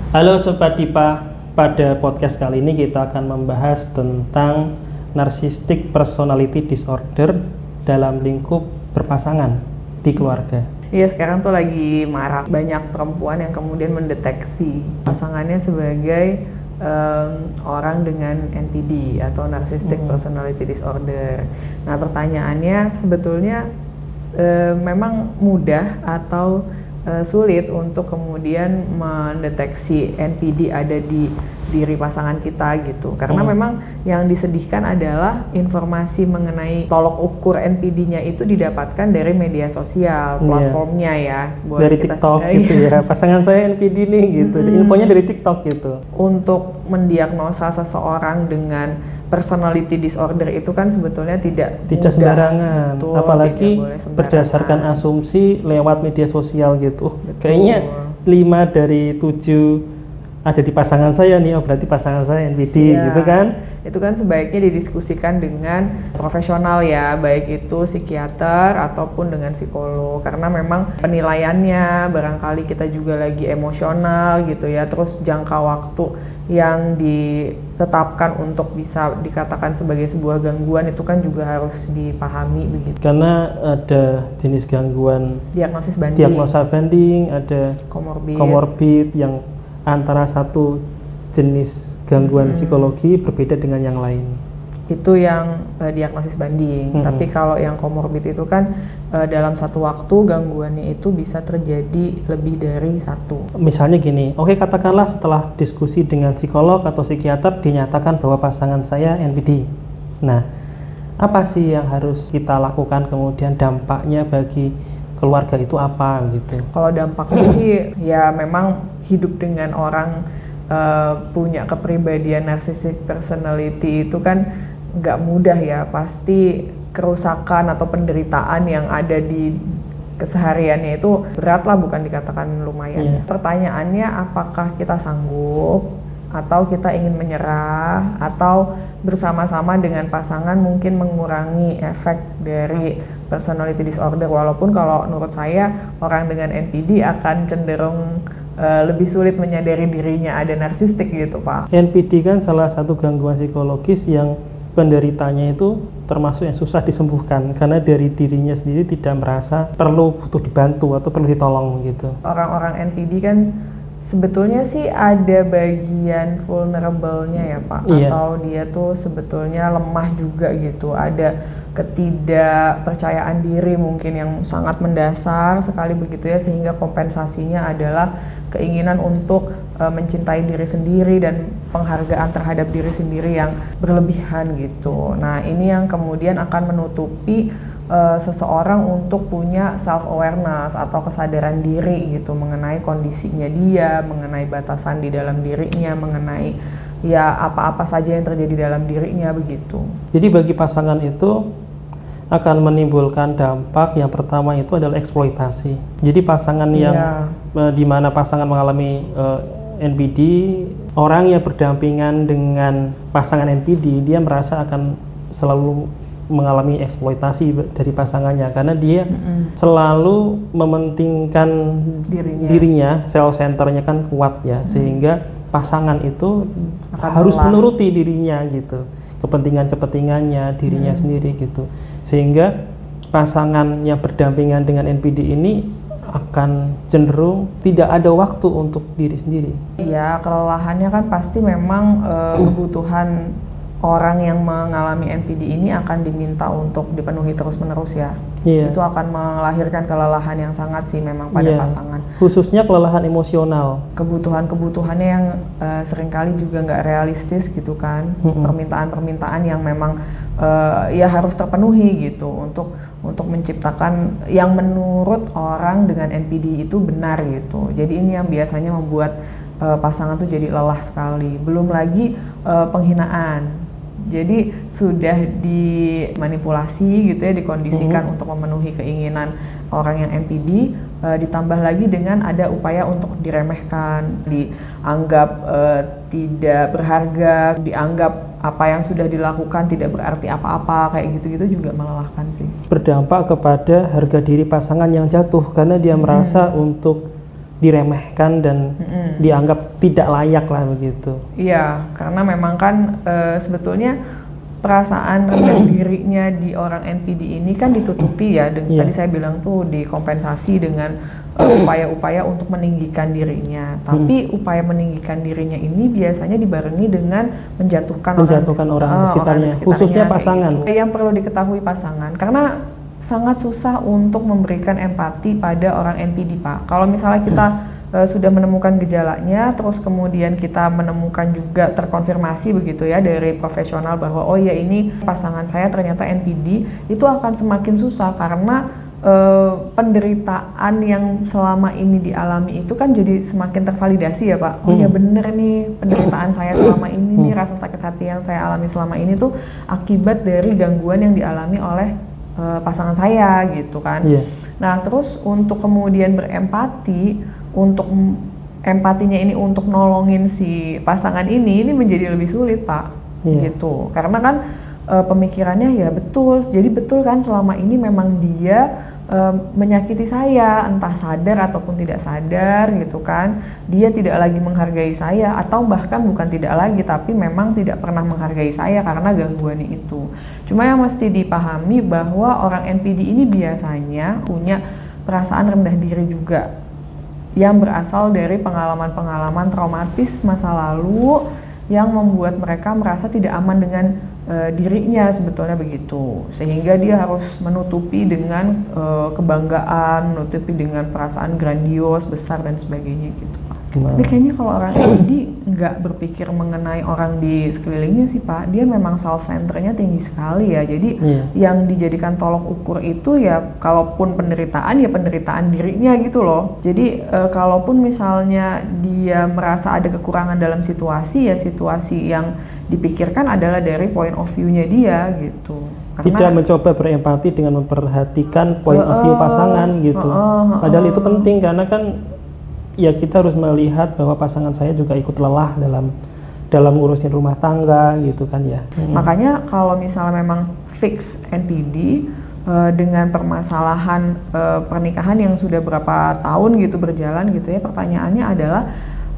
Halo Sobat Dipa, pada podcast kali ini kita akan membahas tentang narcissistic personality disorder dalam lingkup berpasangan di keluarga. Iya, sekarang tuh lagi marak banyak perempuan yang kemudian mendeteksi pasangannya sebagai orang dengan NPD atau narcissistic personality disorder. Nah, pertanyaannya sebetulnya memang mudah atau sulit untuk kemudian mendeteksi NPD ada di diri pasangan kita gitu, karena memang yang disedihkan adalah informasi mengenai tolok ukur NPD-nya itu didapatkan dari media sosial, platformnya ya, dari TikTok gitu ya, pasangan saya NPD nih gitu, infonya dari TikTok gitu. Untuk mendiagnosa seseorang dengan personality disorder itu kan sebetulnya tidak mudah, sembarangan, betul, apalagi berdasarkan asumsi lewat media sosial gitu. Kayaknya 5 dari 7 ada di pasangan saya nih, oh berarti pasangan saya NPD gitu kan. Itu kan sebaiknya didiskusikan dengan profesional ya, baik itu psikiater ataupun dengan psikolog, karena memang penilaiannya barangkali kita juga lagi emosional gitu ya, terus jangka waktu yang ditetapkan untuk bisa dikatakan sebagai sebuah gangguan itu kan juga harus dipahami begitu. Karena ada jenis gangguan diagnosa banding, ada komorbid yang antara satu jenis gangguan psikologi berbeda dengan yang lain. Itu yang diagnosis banding. Tapi kalau yang komorbid itu kan dalam satu waktu gangguannya itu bisa terjadi lebih dari satu. Misalnya gini, oke, katakanlah setelah diskusi dengan psikolog atau psikiater dinyatakan bahwa pasangan saya NPD. Nah, apa sih yang harus kita lakukan, kemudian dampaknya bagi keluarga itu apa gitu? Kalau dampaknya sih ya memang hidup dengan orang punya kepribadian narcissistic personality itu kan nggak mudah ya, pasti kerusakan atau penderitaan yang ada di kesehariannya itu berat lah, bukan dikatakan lumayan. Pertanyaannya apakah kita sanggup atau kita ingin menyerah atau bersama-sama dengan pasangan mungkin mengurangi efek dari personality disorder, walaupun kalau menurut saya orang dengan NPD akan cenderung lebih sulit menyadari dirinya ada narsistik gitu Pak. NPD kan salah satu gangguan psikologis yang penderitanya itu termasuk yang susah disembuhkan karena dari dirinya sendiri tidak merasa perlu butuh dibantu atau perlu ditolong gitu. Orang-orang NPD kan sebetulnya sih ada bagian vulnerable-nya ya Pak, atau dia tuh sebetulnya lemah juga gitu, ada ketidakpercayaan diri mungkin yang sangat mendasar sekali begitu ya, sehingga kompensasinya adalah keinginan untuk mencintai diri sendiri dan penghargaan terhadap diri sendiri yang berlebihan gitu. Nah, ini yang kemudian akan menutupi seseorang untuk punya self awareness atau kesadaran diri gitu mengenai kondisinya dia, mengenai batasan di dalam dirinya, mengenai ya apa-apa saja yang terjadi dalam dirinya begitu. Jadi bagi pasangan itu akan menimbulkan dampak yang pertama itu adalah eksploitasi. Jadi pasangan yang di mana pasangan mengalami NPD, orang yang berdampingan dengan pasangan NPD dia merasa akan selalu mengalami eksploitasi dari pasangannya karena dia selalu mementingkan dirinya, self centernya kan kuat ya, sehingga pasangan itu harus menuruti dirinya gitu, kepentingannya dirinya sendiri gitu, sehingga pasangan yang berdampingan dengan NPD ini akan cenderung tidak ada waktu untuk diri sendiri. Iya, kelelahannya kan pasti memang kebutuhan orang yang mengalami NPD ini akan diminta untuk dipenuhi terus-menerus ya. Itu akan melahirkan kelelahan yang sangat sih memang pada pasangan. Khususnya kelelahan emosional. Kebutuhan-kebutuhannya yang seringkali juga nggak realistis gitu kan. Permintaan-permintaan yang memang ya harus terpenuhi gitu untuk menciptakan yang menurut orang dengan NPD itu benar gitu. Jadi ini yang biasanya membuat pasangan tuh jadi lelah sekali. Belum lagi penghinaan. Jadi sudah dimanipulasi gitu ya, dikondisikan untuk memenuhi keinginan orang yang NPD, ditambah lagi dengan ada upaya untuk diremehkan, dianggap tidak berharga, dianggap apa yang sudah dilakukan tidak berarti apa-apa, kayak gitu-gitu juga melelahkan sih. Berdampak kepada harga diri pasangan yang jatuh karena dia merasa untuk diremehkan dan dianggap tidak layak lah begitu. Iya, karena memang kan sebetulnya perasaan rendah dirinya di orang NPD ini kan ditutupi ya. Tadi saya bilang tuh dikompensasi dengan upaya-upaya untuk meninggikan dirinya. Tapi upaya meninggikan dirinya ini biasanya dibarengi dengan menjatuhkan orang di sekitarnya, khususnya pasangan. Yang perlu diketahui pasangan, karena sangat susah untuk memberikan empati pada orang NPD, Pak. Kalau misalnya kita sudah menemukan gejalanya, terus kemudian kita menemukan juga terkonfirmasi begitu ya dari profesional bahwa oh ya ini pasangan saya ternyata NPD, itu akan semakin susah karena penderitaan yang selama ini dialami itu kan jadi semakin tervalidasi ya Pak. Oh ya bener nih, penderitaan saya selama ini nih, rasa sakit hati yang saya alami selama ini tuh akibat dari gangguan yang dialami oleh pasangan saya gitu kan. Nah terus untuk kemudian berempati, untuk empatinya ini untuk nolongin si pasangan ini menjadi lebih sulit Pak, gitu. Karena kan pemikirannya ya betul, jadi betul kan selama ini memang dia menyakiti saya, entah sadar ataupun tidak sadar gitu kan. Dia tidak lagi menghargai saya, atau bahkan bukan tidak lagi, tapi memang tidak pernah menghargai saya karena gangguannya itu. Cuma yang mesti dipahami bahwa orang NPD ini biasanya punya perasaan rendah diri juga, yang berasal dari pengalaman-pengalaman traumatis masa lalu yang membuat mereka merasa tidak aman dengan dirinya, sebetulnya begitu, sehingga dia harus menutupi dengan kebanggaan, menutupi dengan perasaan grandios, besar dan sebagainya gitu Pak. Tapi kayaknya kalau orang ini nggak berpikir mengenai orang di sekelilingnya sih Pak, dia memang self-centernya tinggi sekali ya. Jadi yang dijadikan tolok ukur itu ya kalaupun penderitaan ya penderitaan dirinya gitu loh. Jadi kalaupun misalnya dia merasa ada kekurangan dalam situasi, ya situasi yang dipikirkan adalah dari point of view-nya dia gitu. Karena tidak mencoba berempati dengan memperhatikan point of view pasangan gitu. Padahal itu penting karena kan ya kita harus melihat bahwa pasangan saya juga ikut lelah dalam ngurusin rumah tangga gitu kan ya. Makanya kalau misalnya memang fix NPD dengan permasalahan pernikahan yang sudah berapa tahun gitu berjalan gitu ya, pertanyaannya adalah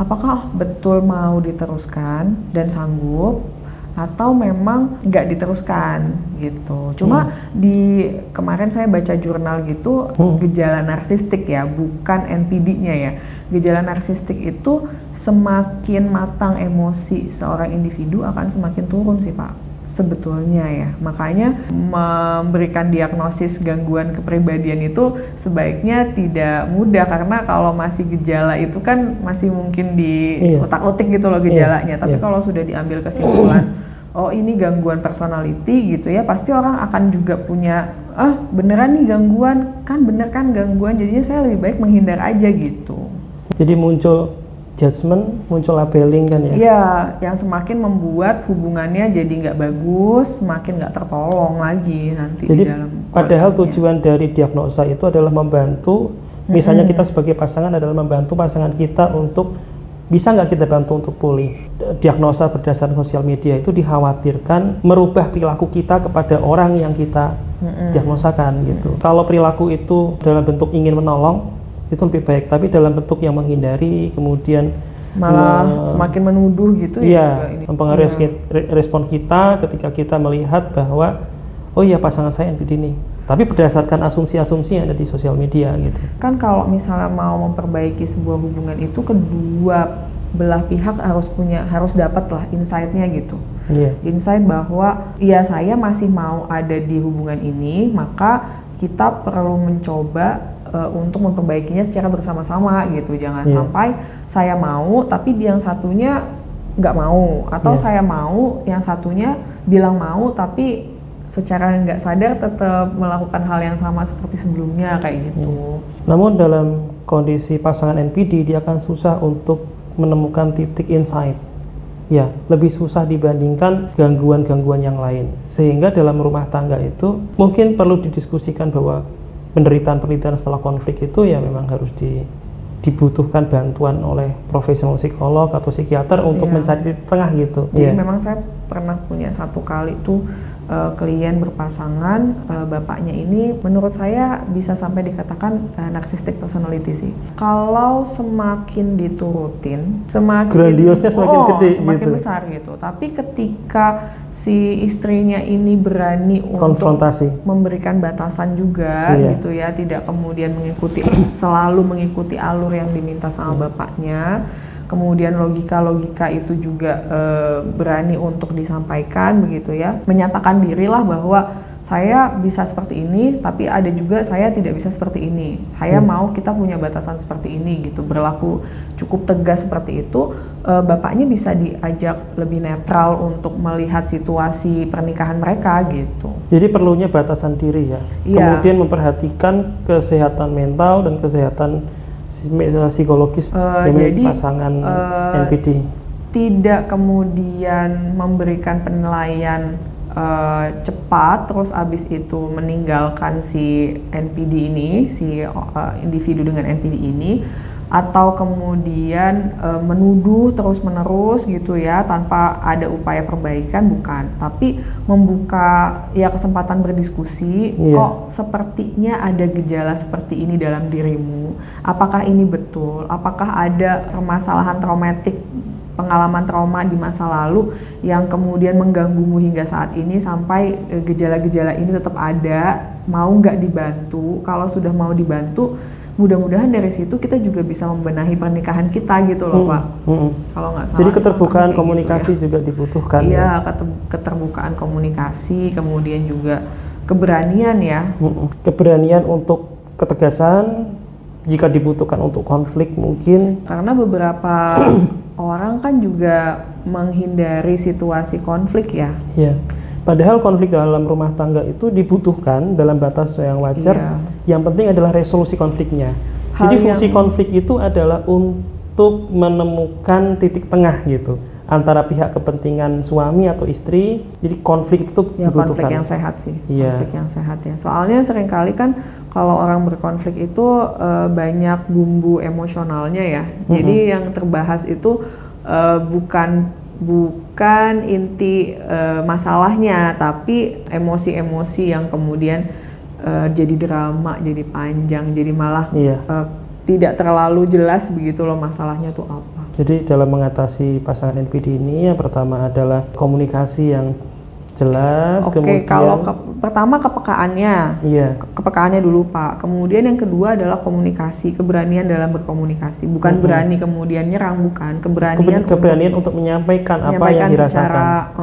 apakah betul mau diteruskan dan sanggup, atau memang nggak diteruskan gitu. Cuma di kemarin saya baca jurnal gitu, gejala narsistik ya, bukan NPD-nya ya. Gejala narsistik itu semakin matang emosi seorang individu akan semakin turun sih Pak, sebetulnya ya. Makanya memberikan diagnosis gangguan kepribadian itu sebaiknya tidak mudah, karena kalau masih gejala itu kan masih mungkin di otak-otik gitu loh gejalanya. Tapi kalau sudah diambil kesimpulan oh ini gangguan personality gitu ya, pasti orang akan juga punya beneran nih gangguan, kan bener kan gangguan, jadinya saya lebih baik menghindar aja gitu. Jadi muncul judgment, muncul labeling kan ya? Iya, yang semakin membuat hubungannya jadi nggak bagus, semakin nggak tertolong lagi nanti jadi, di dalam padahal tujuan dari diagnosa itu adalah membantu, misalnya kita sebagai pasangan adalah membantu pasangan kita untuk bisa nggak kita bantu untuk pulih. Diagnosa berdasarkan sosial media itu dikhawatirkan merubah perilaku kita kepada orang yang kita diagnosakan gitu. Kalau perilaku itu dalam bentuk ingin menolong, itu lebih baik, tapi dalam bentuk yang menghindari, kemudian malah semakin menuduh gitu ya, mempengaruhi respon kita ketika kita melihat bahwa oh iya pasangan saya NPD nih, tapi berdasarkan asumsi-asumsi yang ada di sosial media gitu. Kan kalau misalnya mau memperbaiki sebuah hubungan itu kedua belah pihak harus dapat lah insight-nya gitu. Insight bahwa ya saya masih mau ada di hubungan ini, maka kita perlu mencoba untuk memperbaikinya secara bersama-sama gitu. Jangan sampai saya mau tapi yang satunya nggak mau, atau saya mau yang satunya bilang mau tapi secara nggak sadar tetap melakukan hal yang sama seperti sebelumnya kayak gitu. Namun dalam kondisi pasangan NPD dia akan susah untuk menemukan titik insight. Ya, lebih susah dibandingkan gangguan-gangguan yang lain. Sehingga dalam rumah tangga itu mungkin perlu didiskusikan bahwa penderitaan-penderitaan setelah konflik itu ya memang harus dibutuhkan bantuan oleh profesional psikolog atau psikiater untuk mencari titik tengah gitu. Jadi memang saya pernah punya satu kali tuh klien berpasangan, bapaknya ini menurut saya bisa sampai dikatakan narcissistic personality sih. Kalau semakin diturutin, semakin grandiosnya semakin gede, semakin gitu. besar gitu. Tapi ketika si istrinya ini berani konfrontasi, untuk memberikan batasan juga, gitu ya, tidak kemudian selalu mengikuti alur yang diminta sama bapaknya. Kemudian logika-logika itu juga berani untuk disampaikan begitu ya, menyatakan dirilah bahwa saya bisa seperti ini, tapi ada juga saya tidak bisa seperti ini. Saya mau kita punya batasan seperti ini gitu, berlaku cukup tegas seperti itu. Bapaknya bisa diajak lebih netral untuk melihat situasi pernikahan mereka gitu. Jadi perlunya batasan diri ya. Kemudian memperhatikan kesehatan mental dan kesehatan psikologis dari pasangan NPD. Tidak kemudian memberikan penilaian cepat terus abis itu meninggalkan si NPD ini, si individu dengan NPD ini, atau kemudian menuduh terus-menerus gitu ya tanpa ada upaya perbaikan, bukan, tapi membuka ya kesempatan berdiskusi. Kok sepertinya ada gejala seperti ini dalam dirimu, apakah ini betul, apakah ada permasalahan traumatik, pengalaman trauma di masa lalu yang kemudian mengganggumu hingga saat ini sampai gejala-gejala ini tetap ada, mau nggak dibantu? Kalau sudah mau dibantu, mudah-mudahan dari situ kita juga bisa membenahi pernikahan kita gitu loh Pak. Kalau nggak salah. Jadi keterbukaan komunikasi gitu ya. Juga dibutuhkan. Iya, keterbukaan komunikasi, kemudian juga keberanian ya. Keberanian untuk ketegasan jika dibutuhkan untuk konflik mungkin. Karena beberapa orang kan juga menghindari situasi konflik ya. Iya. Padahal konflik dalam rumah tangga itu dibutuhkan dalam batas yang wajar. Yang penting adalah resolusi konfliknya. Jadi fungsi konflik itu adalah untuk menemukan titik tengah gitu antara pihak kepentingan suami atau istri. Jadi konflik itu dibutuhkan. Konflik yang sehat sih. Konflik yang sehat ya. Soalnya seringkali kan kalau orang berkonflik itu banyak bumbu emosionalnya ya. Jadi yang terbahas itu bukan inti masalahnya, tapi emosi-emosi yang kemudian jadi drama, jadi panjang, jadi malah tidak terlalu jelas begitu loh masalahnya tuh apa. Jadi dalam mengatasi pasangan NPD ini yang pertama adalah komunikasi yang jelas. Kemudian kalau pertama kepekaannya, kepekaannya dulu Pak. Kemudian yang kedua adalah komunikasi, keberanian dalam berkomunikasi. Bukan berani kemudian nyerang, bukan. Keberanian untuk menyampaikan apa yang dirasakan.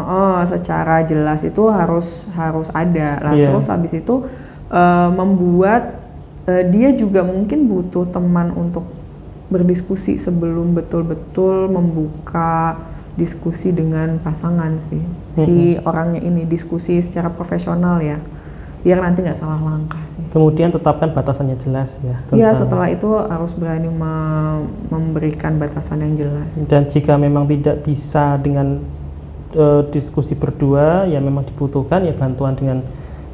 Secara jelas itu harus ada. Terus habis itu membuat dia juga mungkin butuh teman untuk berdiskusi sebelum betul-betul membuka diskusi dengan pasangan sih. Si orangnya ini diskusi secara profesional ya, biar nanti nggak salah langkah sih. Kemudian tetapkan batasannya jelas ya. Iya, setelah itu harus berani memberikan batasan yang jelas. Dan jika memang tidak bisa dengan diskusi berdua, ya memang dibutuhkan ya bantuan dengan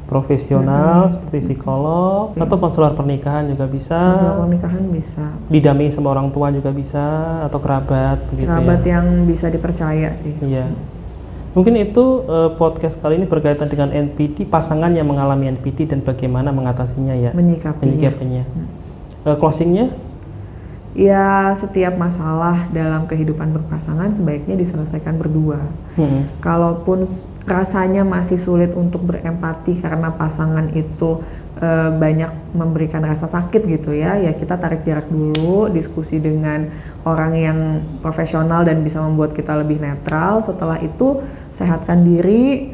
profesional seperti psikolog atau konselor pernikahan juga bisa. Konselor pernikahan bisa. Didampingi sama orang tua juga bisa, atau kerabat begitu. Kerabat yang bisa dipercaya sih. Iya. Mungkin itu podcast kali ini berkaitan dengan NPD, pasangan yang mengalami NPD dan bagaimana mengatasinya ya. Menyikapinya. Closingnya? Ya, setiap masalah dalam kehidupan berpasangan sebaiknya diselesaikan berdua. Kalaupun rasanya masih sulit untuk berempati karena pasangan itu banyak memberikan rasa sakit gitu ya, kita tarik jarak dulu, diskusi dengan orang yang profesional dan bisa membuat kita lebih netral. Setelah itu sehatkan diri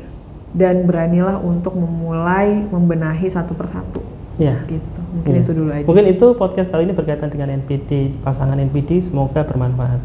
dan beranilah untuk memulai membenahi satu persatu. Gitu. Mungkin itu dulu aja. Mungkin itu podcast kali ini berkaitan dengan NPD, pasangan NPD. Semoga bermanfaat.